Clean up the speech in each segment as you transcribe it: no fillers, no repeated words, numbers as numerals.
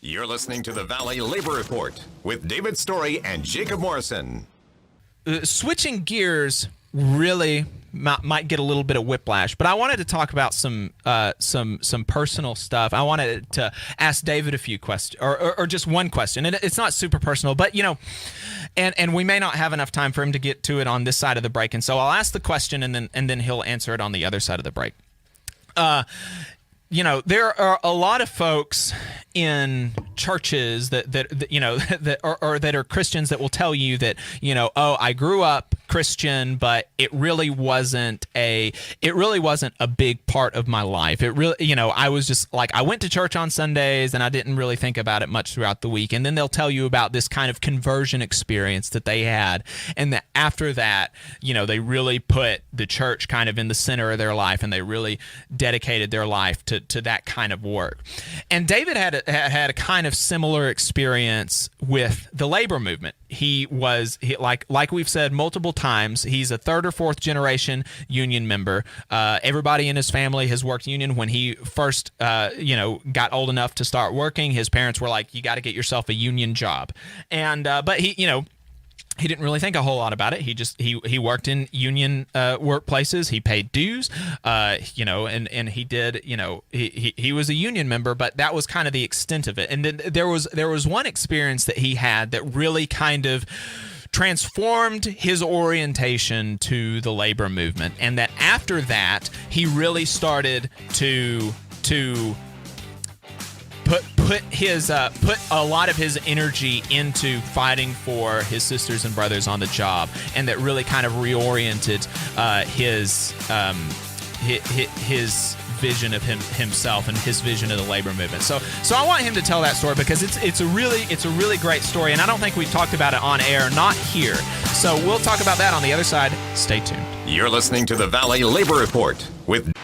You're listening to the Valley Labor Report with David Story and Jacob Morrison. Switching gears really might get a little bit of whiplash, but I wanted to talk about some personal stuff. I wanted to ask David a few questions, or just one question. And it's not super personal, but and we may not have enough time for him to get to it on this side of the break, and so I'll ask the question, and then he'll answer it on the other side of the break. There are a lot of folks in churches that are Christians that will tell you that, I grew up Christian, but it really wasn't a big part of my life. It really, I was just like, I went to church on Sundays and I didn't really think about it much throughout the week. And then they'll tell you about this kind of conversion experience that they had. And that after that, they really put the church kind of in the center of their life, and they really dedicated their life to that kind of work. And David had a kind of similar experience with the labor movement. He like we've said multiple times, he's a third or fourth generation union member. Everybody in his family has worked union. When he first got old enough to start working, his parents were like, you got to get yourself a union job. And but he didn't really think a whole lot about it. He worked in union workplaces. He paid dues, and he did, he was a union member, but that was kind of the extent of it. And then there was one experience that he had that really kind of transformed his orientation to the labor movement, and that after that, he really started to put a lot of his energy into fighting for his sisters and brothers on the job, and that really kind of reoriented his vision of himself and his vision of the labor movement. So I want him to tell that story because it's a really great story, and I don't think we've talked about it on air, not here. So we'll talk about that on the other side. Stay tuned. You're listening to the Valley Labor Report with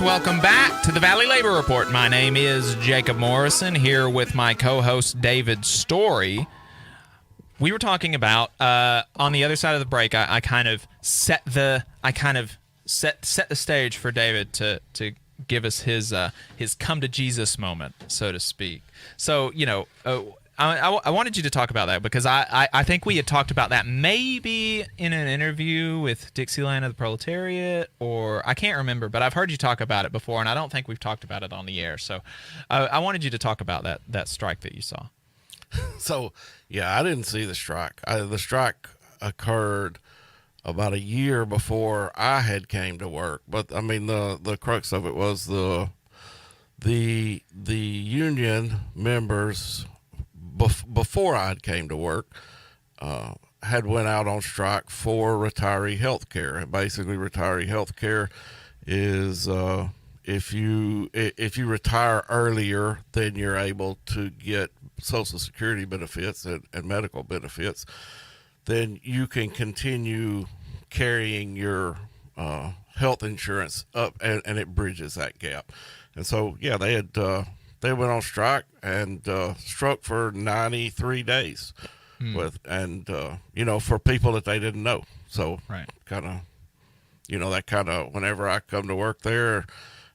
Welcome back to the Valley Labor Report. My name is Jacob Morrison, here with my co-host David Story. We were talking about on the other side of the break. I kind of set the stage for David to give us his come to Jesus moment, so to speak. So I wanted you to talk about that because I think we had talked about that maybe in an interview with Dixieland of the Proletariat, or I can't remember, but I've heard you talk about it before, and I don't think we've talked about it on the air. So I wanted you to talk about that strike that you saw. So, yeah, I didn't see the strike. The strike occurred about a year before I had came to work. But, I mean, the crux of it was the union members before I came to work, had went out on strike for retiree health care. And basically retiree health care is if you retire earlier, then you're able to get Social Security benefits and medical benefits. Then you can continue carrying your health insurance up, and it bridges that gap. And so, yeah, they went on strike and struck for 93 days for people that they didn't know. So right. Whenever I come to work there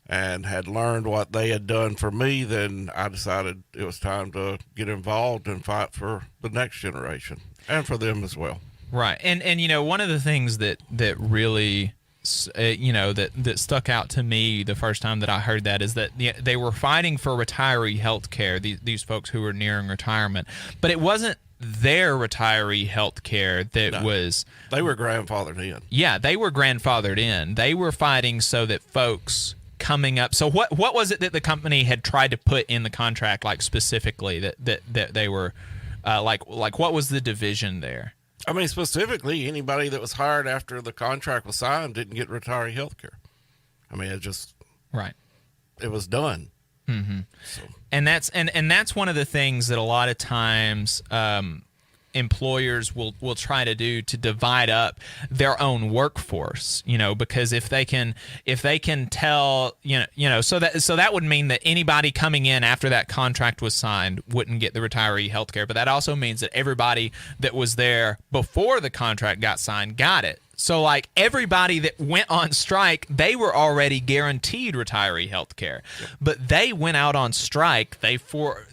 and had learned what they had done for me, then I decided it was time to get involved and fight for the next generation and for them as well. Right. And one of the things that really that stuck out to me the first time that I heard that is that they were fighting for retiree health care, these folks who were nearing retirement, but it wasn't their retiree health care that was... They were grandfathered in. Yeah, they were grandfathered in. They were fighting so that folks coming up... So what was it that the company had tried to put in the contract, like specifically, that they were... like what was the division there? I mean, specifically, anybody that was hired after the contract was signed didn't get retiree health care. I mean, it just... Right. It was done. Mm-hmm. So. And that's one of the things that a lot of times employers will try to do to divide up their own workforce, because if they can tell, so that would mean that anybody coming in after that contract was signed wouldn't get the retiree health care. But that also means that everybody that was there before the contract got signed got it. So like everybody that went on strike, they were already guaranteed retiree health care. Yep. But they went out on strike. They forgoed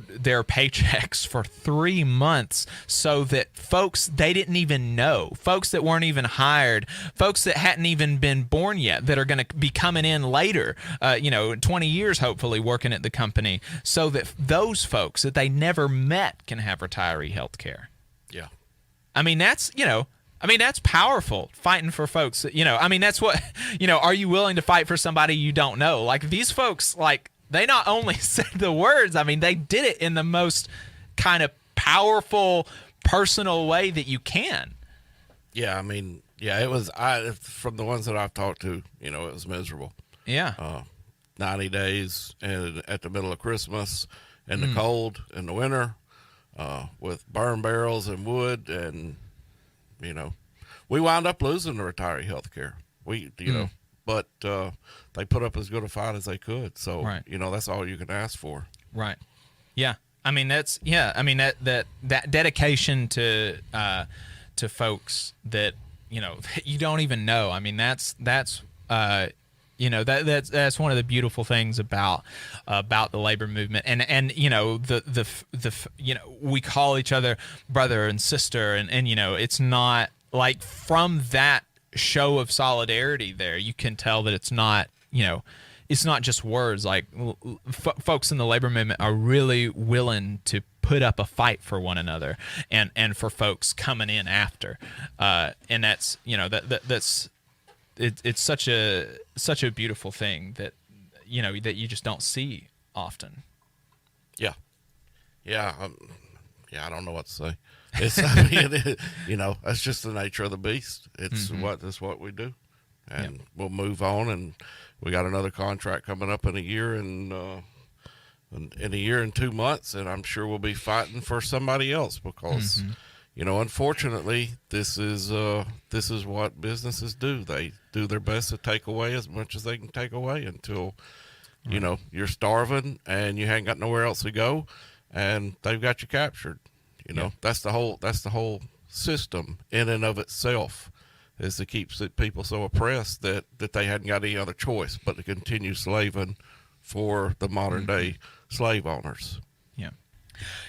their paychecks for 3 months so that folks they didn't even know, folks that weren't even hired, folks that hadn't even been born yet, that are going to be coming in later, 20 years hopefully working at the company, so that those folks that they never met can have retiree health care. Yeah. I mean, that's powerful, fighting for folks. That's what, are you willing to fight for somebody you don't know? Like these folks, they not only said the words, they did it in the most kind of powerful, personal way that you can. Yeah, it was, from the ones that I've talked to, it was miserable. Yeah. 90 days and at the middle of Christmas and the cold in the winter. With burn barrels and wood, and we wound up losing the retiree health care. But they put up as good a fight as they could. So right. That's all you can ask for. Right. Yeah. That dedication to folks that that you don't even know. That's one of the beautiful things about the labor movement, and we call each other brother and sister, and it's not like from that show of solidarity there you can tell that it's not just words. Like folks in the labor movement are really willing to put up a fight for one another and for folks coming in after, and that's that's. It's such a beautiful thing that that you just don't see often. Yeah. I don't know what to say. It's that's just the nature of the beast. It's what we do, and we'll move on. And we got another contract coming up in a year and in a year and 2 months, and I'm sure we'll be fighting for somebody else because. Unfortunately, this is what businesses do. They do their best to take away as much as they can take away until, you're starving and you ain't got nowhere else to go, and they've got you captured. That's the whole system in and of itself, is to keep people so oppressed that they hadn't got any other choice but to continue slaving for the modern day slave owners.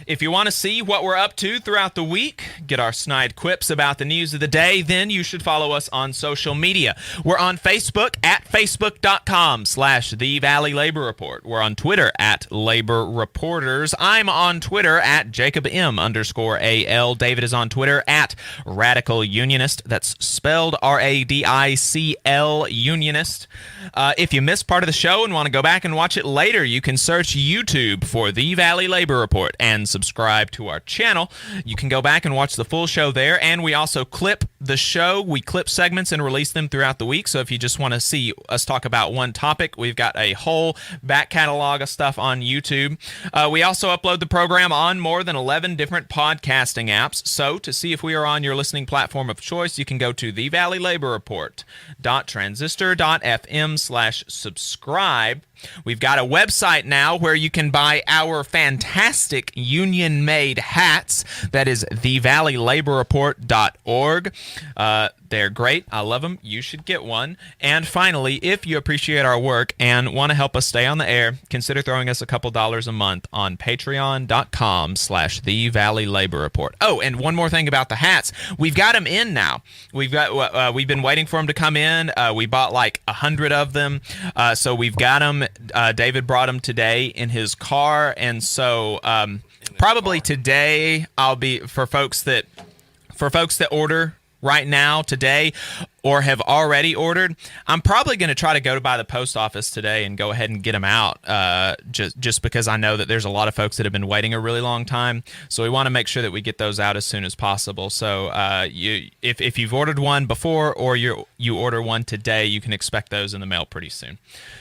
If you want to see what we're up to throughout the week, get our snide quips about the news of the day, then you should follow us on social media. We're on Facebook at facebook.com/The Valley Labor Report. We're on Twitter at Labor Reporters. I'm on Twitter at JacobM_AL. David is on Twitter at Radical Unionist. That's spelled RADICL Unionist. If you missed part of the show and want to go back and watch it later, you can search YouTube for The Valley Labor Report and subscribe to our channel. You can go back and watch the full show there, and we also clip the show. We clip segments and release them throughout the week, so if you just want to see us talk about one topic, we've got a whole back catalog of stuff on YouTube. We also upload the program on more than 11 different podcasting apps, so to see if we are on your listening platform of choice, you can go to thevalleylaborreport.transistor.fm/subscribe. We've got a website now where you can buy our fantastic union-made hats. That is thevalleylaborreport.org. They're great. I love them. You should get one. And finally, if you appreciate our work and want to help us stay on the air, consider throwing us a couple dollars a month on patreon.com/thevalleylaborreport. Oh, and one more thing about the hats. We've got them in now. We've been waiting for them to come in. We bought like 100 of them. So we've got them. David brought them today in his car. And so probably today I'll be for folks that order right now today or have already ordered, I'm probably going to try to go by the post office today and go ahead and get them out just because I know that there's a lot of folks that have been waiting a really long time. So we want to make sure that we get those out as soon as possible. So if you've ordered one before or you order one today, you can expect those in the mail pretty soon.